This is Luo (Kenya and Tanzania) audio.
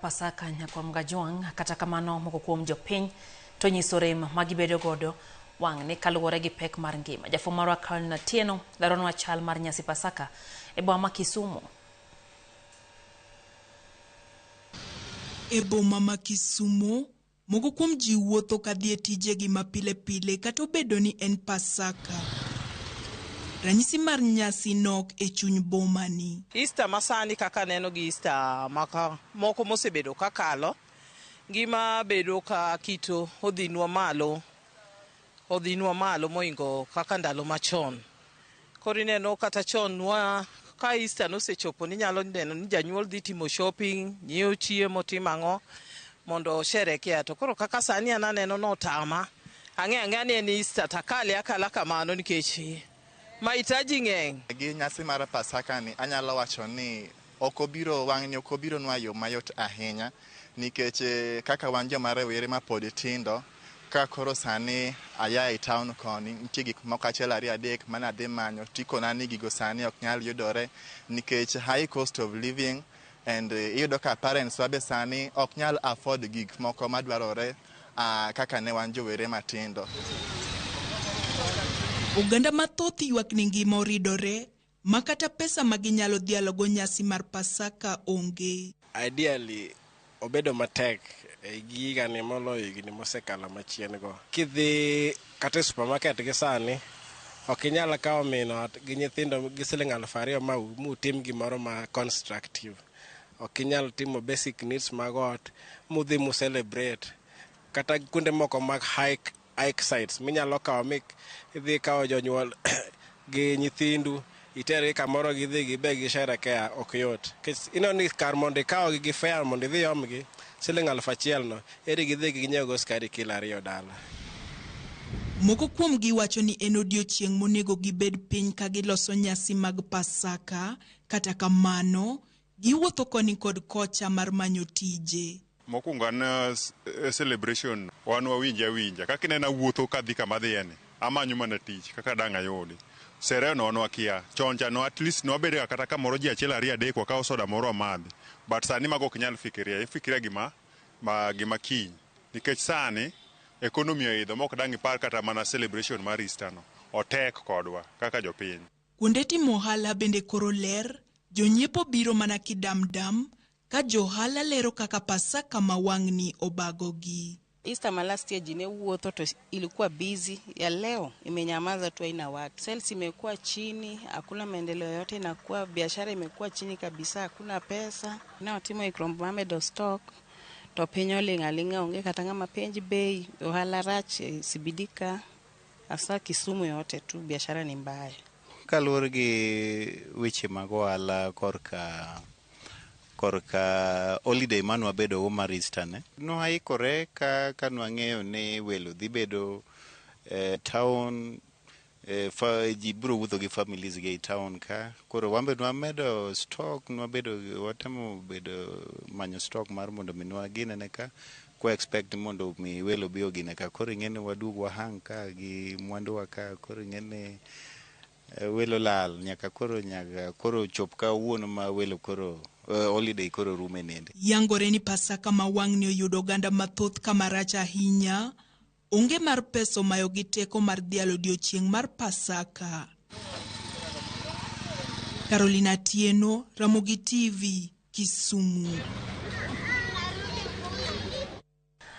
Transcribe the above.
Pasaka nyakom gajuang kata kamano moko kuom jopiny to nyiso rem magibedo godo wang' ni kaluwore gi pek mar ngima. Jafwambo marwa Carolina Tieno leronwa chal mar nyasi Pasaka e boma ma Kisumu. E boma ma Kisumu, moko kuom ji wuotho kadhi e tijegi ma pile pile kata obedo ni en Pasaka. Ranyisi mar nyasi nok e chuny boma ni. Easter masani kaka neno gi Easter moko mosebedo kakalo, ngima bedo ka kito odhinwa malo moingo kaka ndalo machon. Koro ineno kata chon ka Easter nosechopo ninyalo neno ni janyuol dhi timo shopping, nyiewo chiemo timang'o mondo sherekea. To koro kaka sani aneno notama. Ang'e ni en Easter takale akala kamano nikech mahitaji ng'eny. Gi nyasi mar Pasaka ni anyalo wacho ni wang'ni ok obiro nwa yo mayot ahinya nikech kaka wan joma rowere ma pod tindo ka koro sani aya e town koni nitie gik moko achiel ariyo adek mane adhi manyo tikona ni gigo sani ok nyal yudore nikech high cost of living and iyudo ka parents wa be sani ok nyal afford gik moko madwarore kaka ne wan jowere matindo. Oganda mathoth ywak ni ngima oridore makata pesa maginyalo dhialogo nyasi mar Pasaka onge. Ideally obedo matek e giga ni moloyo higni mosekalo machien go. Kidhi kata supermarket gi sani ok inyal kawo mino gi nyithindo gi siling 2,000 ma mutim gimoro ma constructive. Ok inyal timo basic needs mag ot mudhi mu celebrate kata kuonde moko mag hike sites minyalo kawo idhi kawo jonyuol gi nyithindu itere kamoro gidhi gibe gisherekea ok yot. Ino ni kar mondo ikawo gi fair mondo idhi omgi siling 1,000 no eri gidhi ginyiewo go skari kilo 2 dala. Moko kuom gi wacho ni en odiochieng' monego gibed piny ka giloso nyasi mag Pasaka, kata kamano giwuotho koni kod kocha mar manyo tije. Mokwongo an celebration wan wawinja kaka inena wuotho kadhi kama dhieni amanyo mana tich kaka dang' ayudi sere no wakia choncha no at least no bedo kata kamoro ji achiel ariyo adek wakawo soda moro amadhi but sani mago ok nyal fikiria gima kiny nikech sani ekonomi oidho mok dang' ipar kata mana celebration mar Easter no otek kodwa kaka jopiny. Kuonde timo ohala bende koro ler, jonyiepo biro mana kidamdam ka johala lero kaka Pasaka ma wang'ni obagogi. Easter last year jine wuotho to ilikuwa busy, ya leo imenyamaza tu haina watu. Sales imekuwa chini, hakuna maendeleo yote inakuwa, biashara imekuwa chini kabisa, hakuna pesa. Na watimo ikrombo mamedo stock, to penyo lingalinga onge katanga mapenji bei, ohala rach sibidika, asa Kisumu yote tu biashara ni mbaya. Kaluwore gi weche mag ohala korka holiday man wabedo go mar Easter ne noikore ka nwang'eyo ni welo dhi bedo town ji biro wuotho gi families gi town ka koro wambe nwamedo stock watemo bedo manyo stock mar mondo minwa ginene ka kwa expect mondo mi welo bio gine ka koro ing'eni wadug wahang ka gi mwandu wa ka koro ing'eni welo lal nyaka koro chop ka wuono ma welo koro holiday koro rume nende. Yangore ni Pasaka ma wang'ni oyudo oganda mathoth kama rach ahinya, onge mar peso mayo gi teko mar dhialo odiochieng' mar Pasaka. Carolina Tieno, Ramogi TV, Kisumu.